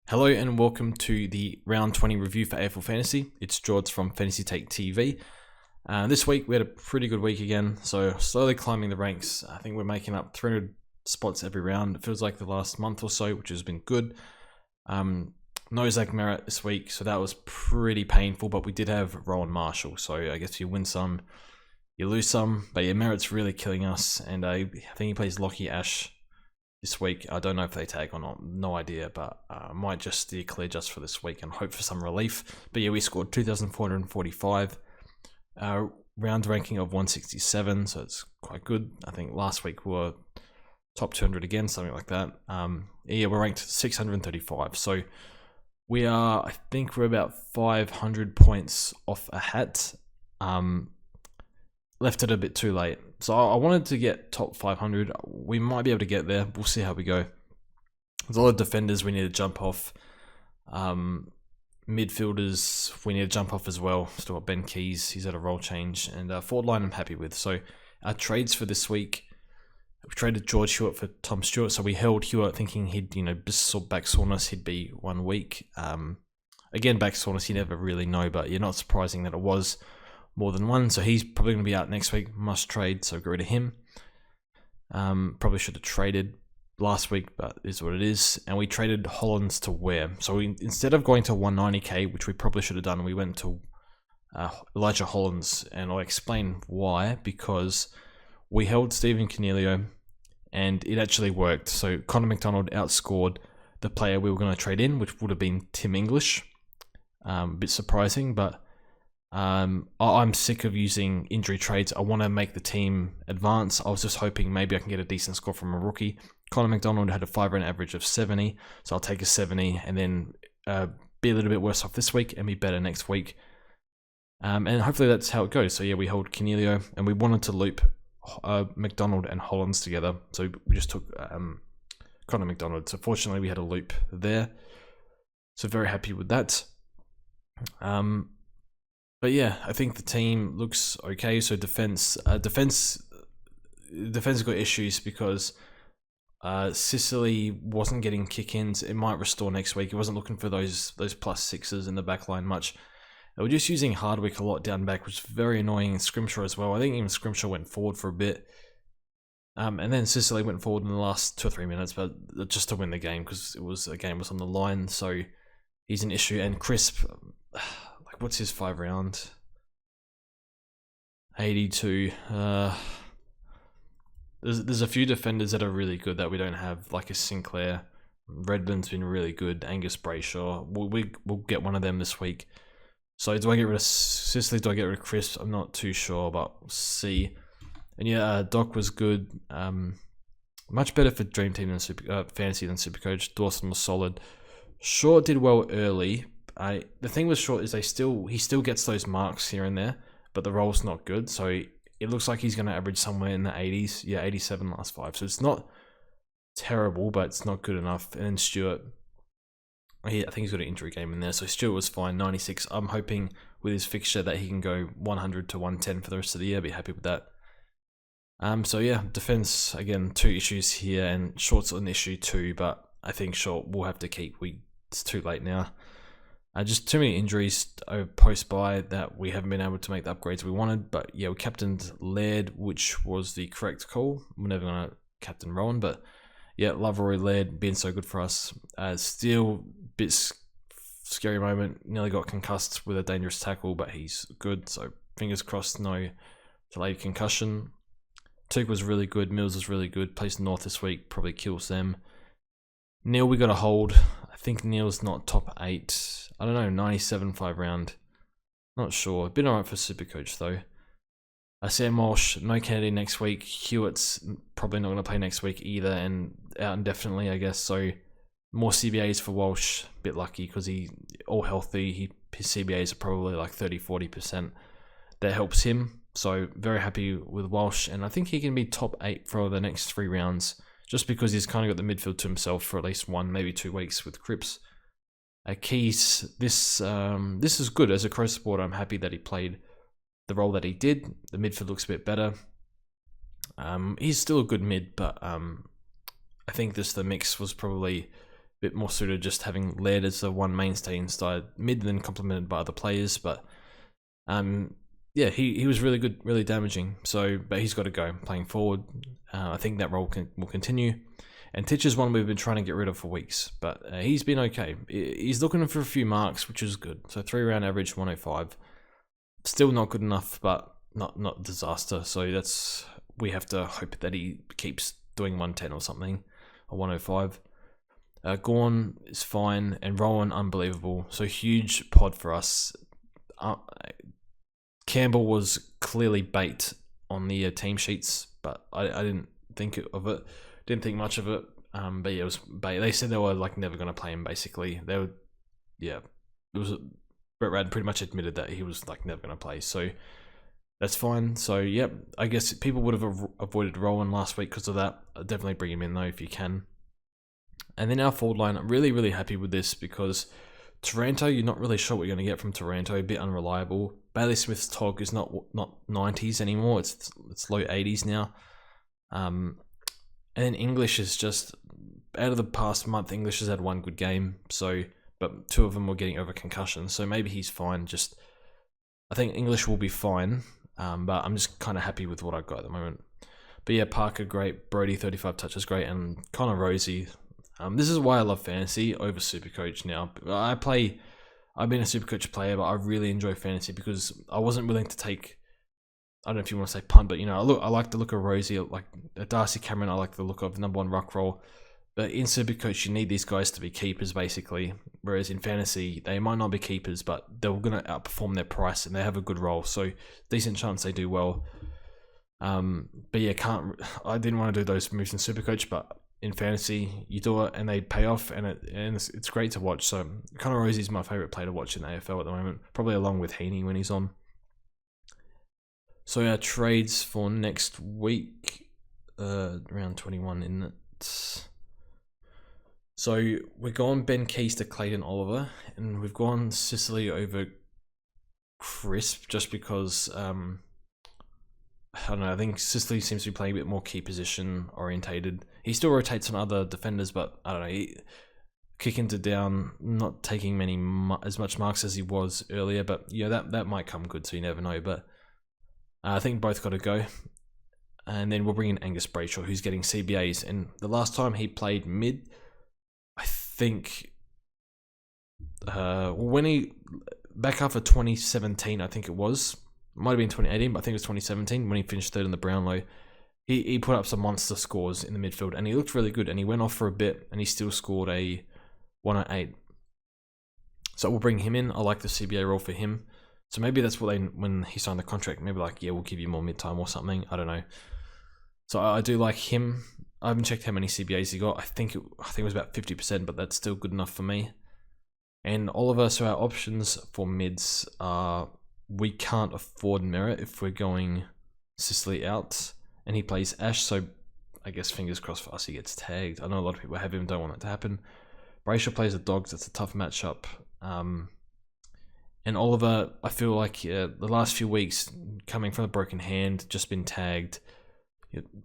Hello and welcome to the round 20 review for AFL Fantasy. It's George from Fantasy Take TV. This week we had a pretty good week again, so slowly climbing the ranks. I think we're making up 300 spots every round. It feels like the last month or so, which has been good. No Zach Merritt this week, so that was pretty painful, but we did have Rowan Marshall, so I guess you win some, you lose some, but yeah, Merritt's really killing us, and I think he plays Lockie Ash this week. I don't know if they tag or not, no idea, but I might just steer clear just for this week and hope for some relief. But yeah, we scored 2,445, round ranking of 167, so it's quite good. I think last week we were top 200 again, something like that. Yeah, we're ranked 635, so I think we're about 500 points off a hat. Left it a bit too late. So I wanted to get top 500. We might be able to get there. We'll see how we go. There's a lot of defenders we need to jump off. Midfielders we need to jump off as well. Still got Ben Keys. He's had a role change. And forward line I'm happy with. So our trades for this week, we traded George Hewitt for Tom Stewart. So we held Hewitt thinking he'd, back soreness, he'd be 1 week. Again, back soreness, you never really know, but you're not surprising that it was more than one, so he's probably going to be out next week. Must trade, so get rid of him. Probably should have traded last week, but is what it is. And we traded Hollands to Ware. So instead of going to 190k, which we probably should have done, we went to Elijah Hollands, and I'll explain why. Because we held Stephen Cornelio, and it actually worked. So Connor McDonald outscored the player we were going to trade in, which would have been Tim English. A bit surprising, but I'm sick of using injury trades. I want to make the team advance. I was just hoping maybe I can get a decent score from a rookie. Connor McDonald had a 5-round average of 70, so I'll take a 70 and then be a little bit worse off this week and be better next week. And hopefully that's how it goes. So yeah, we hold Cornelio, and we wanted to loop McDonald and Hollands together. So we just took Connor McDonald. So fortunately we had a loop there. So very happy with that. But yeah, I think the team looks okay. So defense got issues because Sicily wasn't getting kick-ins. It might restore next week. It wasn't looking for those plus sixes in the back line much. They were just using Hardwick a lot down back, which is very annoying. And Scrimshaw as well. I think even Scrimshaw went forward for a bit. And then Sicily went forward in the last 2 or 3 minutes, but just to win the game because the game was on the line. So he's an issue. And Crisp, what's his 5-round? 82. There's a few defenders that are really good that we don't have, like a Sinclair. Redmond's been really good. Angus Brayshaw. We'll get one of them this week. So do I get rid of Sicily? Do I get rid of Crisp? I'm not too sure, but we'll see. And yeah, Doc was good. Much better for Dream Team than Fantasy than Supercoach. Dawson was solid. Shaw did well early. The thing with Short is he still gets those marks here and there, but the roll's not good. So it looks like he's going to average somewhere in the 80s. Yeah, 87 last 5. So it's not terrible, but it's not good enough. And then Stewart, I think he's got an injury game in there. So Stewart was fine, 96. I'm hoping with his fixture that he can go 100 to 110 for the rest of the year. I'd be happy with that. So yeah, defense, again, 2 issues here, and Short's an issue too, but I think Short we'll have to keep. It's too late now. Just too many injuries post-bye that we haven't been able to make the upgrades we wanted. But yeah, we captained Laird, which was the correct call. We're never going to captain Rowan, but yeah, love Rory Laird being so good for us. Still, bit scary moment. Nearly got concussed with a dangerous tackle, but he's good. So fingers crossed, no delayed concussion. Tich was really good. Mills was really good. Plays North this week, probably kills them. Neil, we got to hold. I think Neil's not top 8. I don't know, 97 5-round. Not sure. Been alright for Supercoach though. Sam Walsh, no Kennedy next week. Hewitt's probably not going to play next week either, and out indefinitely, I guess. So more CBAs for Walsh. Bit lucky because he all healthy. His CBAs are probably like 30-40%. That helps him. So very happy with Walsh, and I think he can be top 8 for the next 3 rounds. Just because he's kind of got the midfield to himself for at least 1, maybe 2 weeks with Cripps. Keys, this is good. As a Crow supporter, I'm happy that he played the role that he did. The midfield looks a bit better. He's still a good mid, but I think the mix was probably bit more suited just having Laird as the one mainstay inside mid, then complemented by other players. But yeah, he was really good, really damaging. So, but he's got to go playing forward. I think that role will continue. And Tich is one we've been trying to get rid of for weeks, but he's been okay. He's looking for a few marks, which is good. So 3-round average 105, still not good enough, but not disaster. So we have to hope that he keeps doing 110 or something, or 105. Gorn is fine, and Rowan unbelievable. So huge pod for us. Campbell was clearly bait on the team sheets, but I didn't think of it. Didn't think much of it. But yeah, it was bait. They said they were like never going to play him. Basically, they were. Yeah, it was. Brett Rad pretty much admitted that he was like never going to play. So that's fine. So yep, I guess people would have avoided Rowan last week because of that. Definitely bring him in though if you can. And then our forward line, I'm really, really happy with this because Taranto, you're not really sure what you're going to get from Taranto. A bit unreliable. Bailey Smith's Tog is not 90s anymore. It's low 80s now. And then English is just, out of the past month, English has had one good game. So, but 2 of them were getting over concussion. So maybe he's fine. I think English will be fine. But I'm just kind of happy with what I've got at the moment. But yeah, Parker, great. Brody, 35 touches, great. And Connor Rosie. This is why I love fantasy over Supercoach now. I've been a Supercoach player, but I really enjoy fantasy because I wasn't willing to take, I don't know if you want to say punt, but I like the look of Rosie, like Darcy Cameron, I like the look of number 1 ruck roll. But in Supercoach, you need these guys to be keepers, basically. Whereas in fantasy, they might not be keepers, but they're going to outperform their price and they have a good role. So decent chance they do well. But yeah, I didn't want to do those moves in Supercoach, but in fantasy, you do it and they pay off, and it's great to watch. So Connor Rosie is my favourite player to watch in AFL at the moment, probably along with Heaney when he's on. So our trades for next week, round 21, isn't it? So we've gone Ben Keys to Clayton Oliver, and we've gone Sicily over Crisp just because, I don't know, I think Sicily seems to be playing a bit more key position orientated. He still rotates on other defenders, but I don't know, kicking to down, not taking as much marks as he was earlier, but yeah, that might come good, so you never know. But I think both got to go. And then we'll bring in Angus Brayshaw, who's getting CBAs. And the last time he played mid, I think, back after 2017, I think it was, might have been 2018, but I think it was 2017 when he finished 3rd in the Brownlow. He put up some monster scores in the midfield, and he looked really good. And he went off for a bit, and he still scored a 108. So we'll bring him in. I like the CBA role for him. So maybe that's what when he signed the contract, maybe like, yeah, we'll give you more mid-time or something. I don't know. So I do like him. I haven't checked how many CBAs he got. I think it was about 50%, but that's still good enough for me. And Oliver, so our options for mids are, we can't afford Merritt if we're going Sicily out, and he plays Ash, so I guess fingers crossed for us he gets tagged. I know a lot of people have him, don't want that to happen. Brayshaw plays the Dogs, that's a tough matchup. And Oliver, I feel like the last few weeks, coming from a broken hand, just been tagged.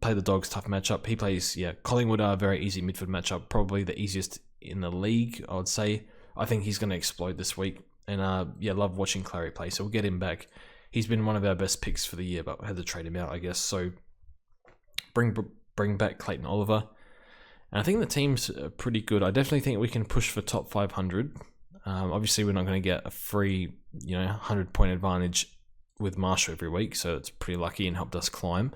Play the Dogs, tough matchup. He plays, Collingwood are a very easy midfield matchup, probably the easiest in the league, I would say. I think he's going to explode this week. And love watching Clary play, so we'll get him back. He's been one of our best picks for the year, but I had to trade him out, I guess. So bring back Clayton Oliver. And I think the team's pretty good. I definitely think we can push for top 500. Obviously, we're not going to get a free, 100-point advantage with Marshall every week, so it's pretty lucky and helped us climb.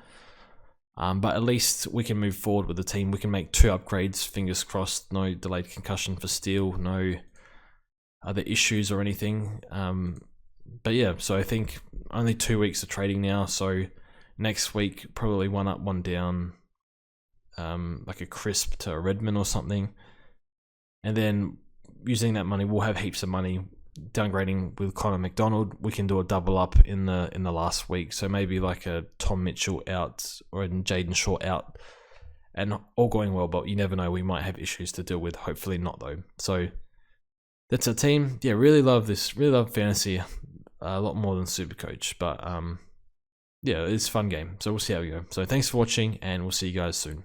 But at least we can move forward with the team. We can make 2 upgrades, fingers crossed. No delayed concussion for Steele, no other issues or anything. But yeah, so I think only 2 weeks of trading now. So next week, probably 1 up, 1 down, like a Crisp to a Redmond or something. And then using that money, we'll have heaps of money. Downgrading with Connor McDonald, we can do a double up in the last week. So maybe like a Tom Mitchell out or a Jaden Shaw out, and all going well. But you never know, we might have issues to deal with. Hopefully not though. So that's our team. Yeah, really love this. Really love fantasy a lot more than Supercoach. But yeah, it's a fun game. So we'll see how we go. So thanks for watching, and we'll see you guys soon.